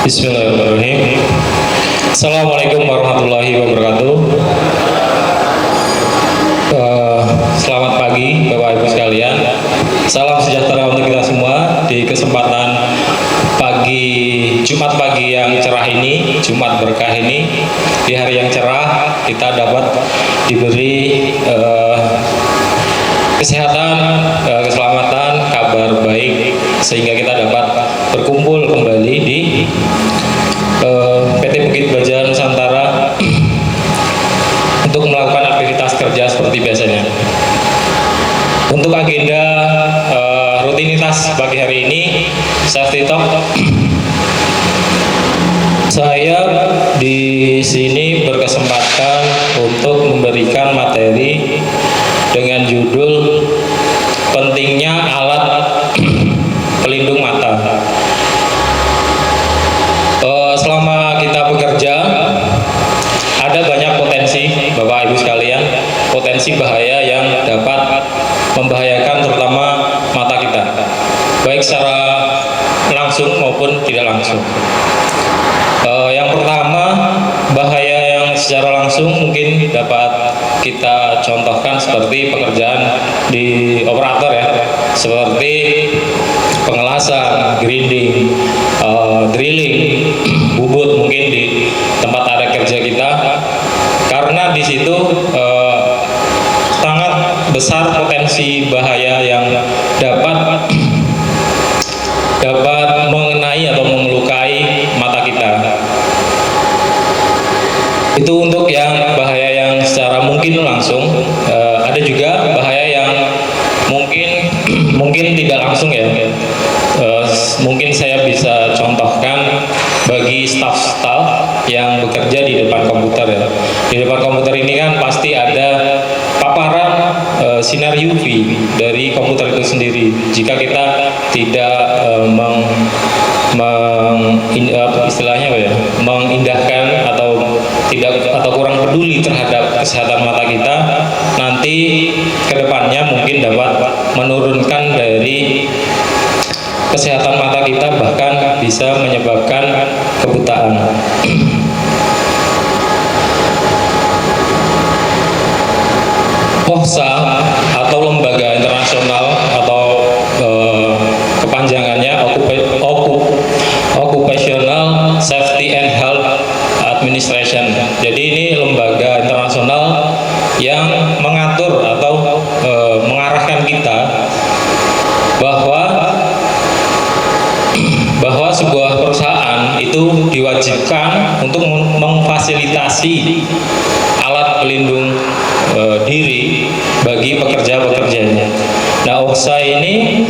Bismillahirrahmanirrahim. Assalamualaikum warahmatullahi wabarakatuh. Selamat pagi Bapak Ibu sekalian. Salam sejahtera untuk kita semua di kesempatan Jumat pagi yang cerah ini, Jumat berkah ini. Di hari yang cerah kita dapat diberi kesehatan, keselamatan, kabar baik, sehingga kita dapat berkumpul kembali di PT Bukit Baja Nusantara untuk melakukan aktivitas kerja seperti biasanya. Untuk agenda rutinitas pagi hari ini, Safety Talk, saya di sini berkesempatan untuk memberikan materi dengan judul pentingnya alat pelindung mata. Selama kita bekerja, ada banyak potensi Bapak Ibu sekalian, potensi bahaya yang dapat membahayakan terutama mata kita, baik secara langsung maupun tidak langsung. Yang pertama, bahaya yang secara langsung mungkin dapat kita contohkan seperti pekerjaan di operator ya, seperti pengelasan, grinding, drilling, bubut mungkin di tempat area kerja kita, karena di situ sangat besar potensi bahaya yang dapat mengenai atau melukai mata kita. Itu untuk yang bahaya yang secara mungkin langsung. Ada juga bahaya yang mungkin tidak langsung ya. Mungkin saya bisa contohkan bagi staf-staf yang bekerja di depan komputer ya. Di depan komputer ini kan pasti ada paparan sinar UV dari komputer itu sendiri. Jika kita tidak mengindahkan atau kurang peduli terhadap kesehatan mata kita, nanti kedepannya mungkin dapat menurunkan dari kesehatan mata kita, bahkan bisa menyebabkan kebutaan. OHSA atau lembaga internasional atau kepanjangannya Occupational Safety and Health Administration. Jadi ini lembaga internasional yang mengatur atau mengarahkan kita bahwa sebuah perusahaan itu diwajibkan untuk memfasilitasi alat pelindung diri bagi pekerja-pekerjanya. Nah, OHSA ini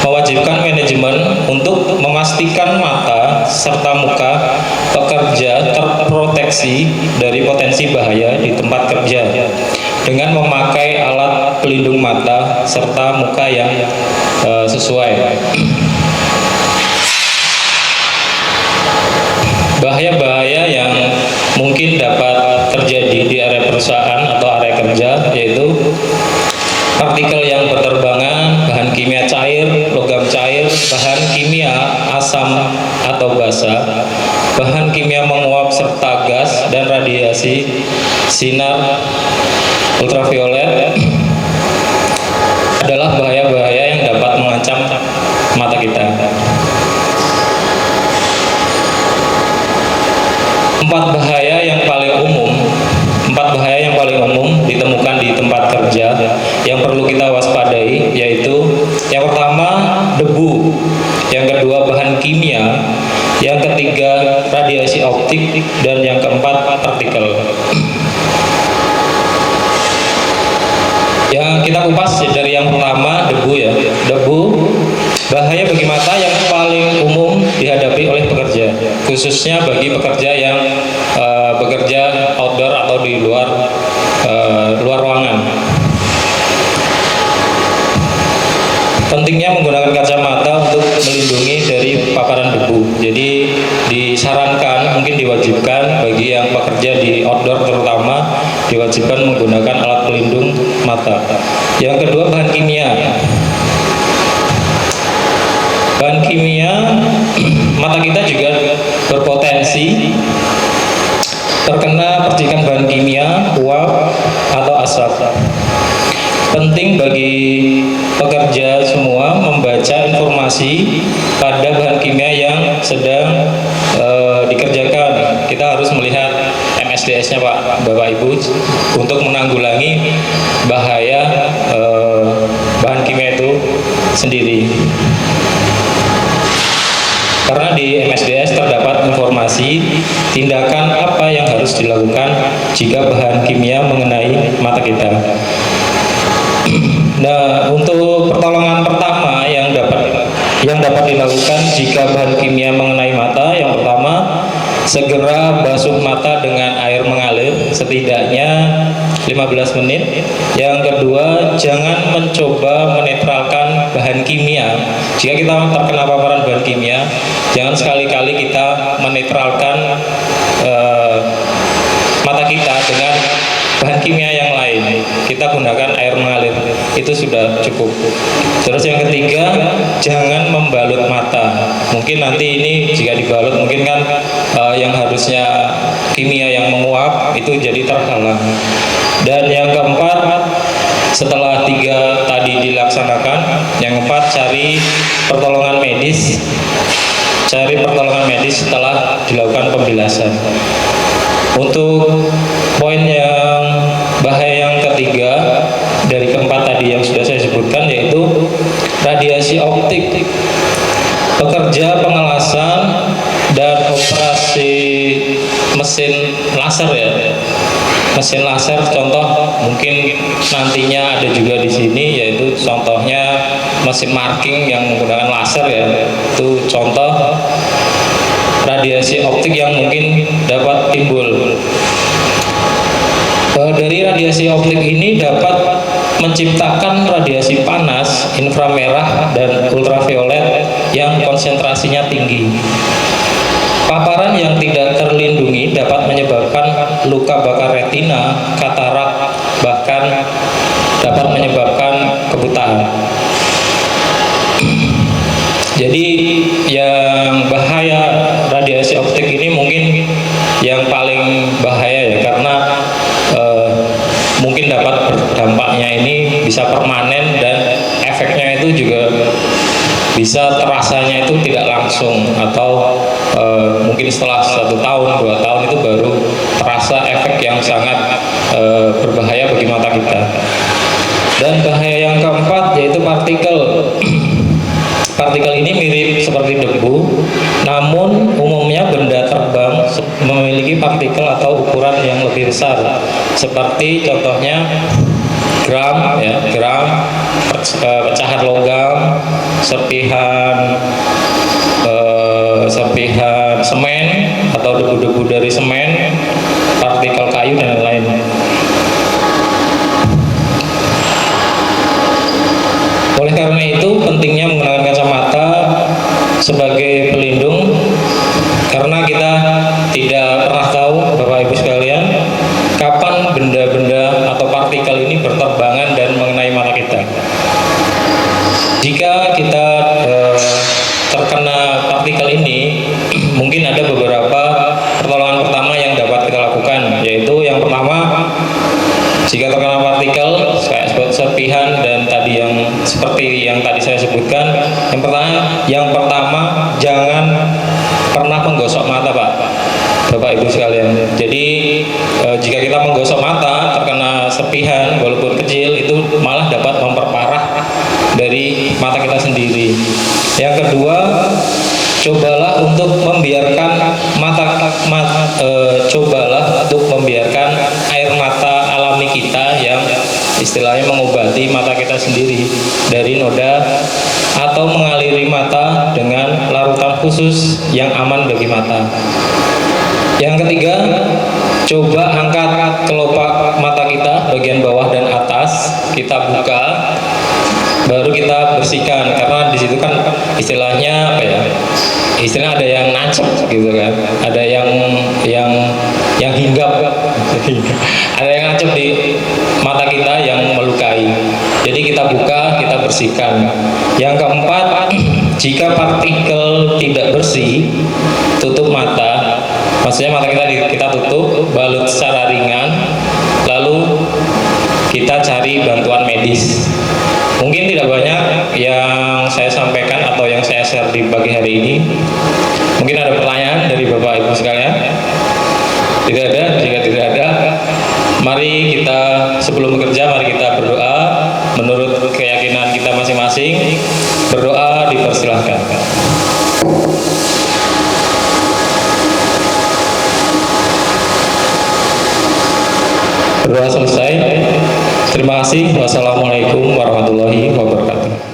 mewajibkan manajemen untuk memastikan mata serta muka pekerja terproteksi dari potensi bahaya di tempat kerja dengan memakai alat pelindung mata serta muka yang sesuai. Bahaya-bahaya yang mungkin dapat terjadi di area perusahaan atau area kerja yaitu partikel yang berterbangan, bahan kimia cair, logam cair, bahan kimia asam atau basa, bahan kimia menguap serta gas dan radiasi sinar ultraviolet adalah bahaya-bahaya yang dapat mengancam mata kita. Empat bahaya yang paling umum ditemukan di tempat kerja yang perlu kita waspadai, yaitu yang pertama debu, yang kedua bahan kimia, yang ketiga radiasi optik, dan yang keempat partikel. Yang kita kupas dari yang pertama, debu ya. Debu bahaya bagi mata yang paling umum dihadapi oleh pekerja, khususnya bagi pekerja yang bekerja outdoor atau di luar ruangan. Pentingnya menggunakan kacamata untuk melindungi dari paparan debu. Jadi disarankan, mungkin diwajibkan bagi yang bekerja di outdoor terutama, diwajibkan menggunakan alat pelindung mata. Yang kedua, bahan kimia. Bahan kimia, mata kita juga berpotensi terkena percikan bahan kimia, uap, atau asap. Penting bagi pekerja semua membaca informasi pada bahan kimia yang sedang dikerjakan. Kita harus melihat MSDS-nya Pak, Bapak Ibu, untuk menanggulangi bahaya bahan kimia itu sendiri. Karena di MSDS terdapat informasi tindakan apa yang harus dilakukan jika bahan kimia mengenai mata kita. Nah, untuk pertolongan pertama yang dapat dilakukan jika bahan kimia mengenai mata, yang pertama, segera basuh mata dengan air mengalir setidaknya 15 menit. Yang kedua, jangan mencoba menetralkan bahan kimia. Jika kita terkena paparan bahan kimia, jangan sekali-kali kita menetralkan mata kita dengan bahan kimia yang lain. Kita gunakan air mengalir, itu sudah cukup. Terus yang ketiga, jangan membalut mata. Mungkin nanti ini jika dibalut, mungkin kan yang harusnya kimia yang menguap itu jadi terhalang. Dan yang keempat, setelah 3 tadi dilaksanakan, yang keempat, cari pertolongan medis. Cari pertolongan medis setelah dilakukan pembilasan. Untuk poin yang bahaya yang ketiga dari keempat tadi yang sudah saya sebutkan, yaitu radiasi optik. Pekerja pengelasan dan operasi mesin laser ya. Mesin laser, contoh mungkin nantinya ada juga di sini, yaitu contohnya mesin marking yang menggunakan laser ya. Itu contoh radiasi optik yang mungkin dapat timbul. Dari radiasi optik ini dapat menciptakan radiasi panas, inframerah, dan ultraviolet yang konsentrasinya tinggi. Paparan yang tidak terlindungi dapat menyebabkan luka bakar retina, katarak, bahkan dapat menyebabkan kebutaan. Jadi yang bahaya radiasi optik ini mungkin yang paling bahaya ya, karena mungkin dapat dampaknya ini bisa permanen dan efeknya itu juga bisa terasanya itu tidak langsung, atau mungkin setelah 1 tahun, 2 tahun itu baru terasa efek yang sangat berbahaya bagi mata kita. Dan bahaya yang keempat yaitu partikel. Partikel ini mirip seperti debu, namun umumnya benda terbang memiliki partikel atau ukuran yang lebih besar, seperti contohnya gram, ya, gram, pecahan logam, serpihan semen atau debu-debu dari semen, partikel kayu dan lain-lain. Oleh karena itu pentingnya menggunakan kacamata sebagai pelindung, karena kita tidak pernah tahu, Bapak Ibu sekalian, kapan benda-benda atau partikel ini berterbangan dan mengenai mata kita. Jika kita terkena partikel ini, mungkin ada beberapa pertolongan pertama yang dapat kita lakukan, yaitu yang pertama, jika terkena partikel kayak serpihan dan tadi yang seperti yang tadi saya sebutkan, yang pertama jangan pernah menggosok mata, Pak, Bapak Ibu sekalian. Jadi jika kita menggosok mata terkena serpihan walaupun kecil, itu malah dapat memperparah dari mata kita sendiri. Yang kedua, cobalah untuk membiarkan air mata alami kita yang istilahnya mengobati mata kita sendiri dari noda, atau mengaliri mata dengan larutan khusus yang aman bagi mata. Yang ketiga, coba angkat kelopak mata kita bagian bawah dan atas, kita buka, baru kita bersihkan, karena di situ kan istilahnya apa ya? Istilah ada yang nancep gitu kan, ada yang hinggap, ada yang nancep di mata kita yang melukai. Jadi kita buka, kita bersihkan. Yang keempat, Jika partikel tidak bersih, tutup mata, maksudnya mata kita tutup, balut secara ringan, lalu kita cari bantuan medis. Mungkin tidak banyak yang saya sampaikan atau yang saya share di pagi hari ini. Mungkin ada pertanyaan dari Bapak Ibu sekalian? Tidak ada. Jika tidak ada, mari kita sebelum bekerja, mari kita berdoa menurut keyakinan kita masing-masing. Berdoa dipersilahkan. Berdoa selesai. Terima kasih. Wassalamualaikum warahmatullahi wabarakatuh.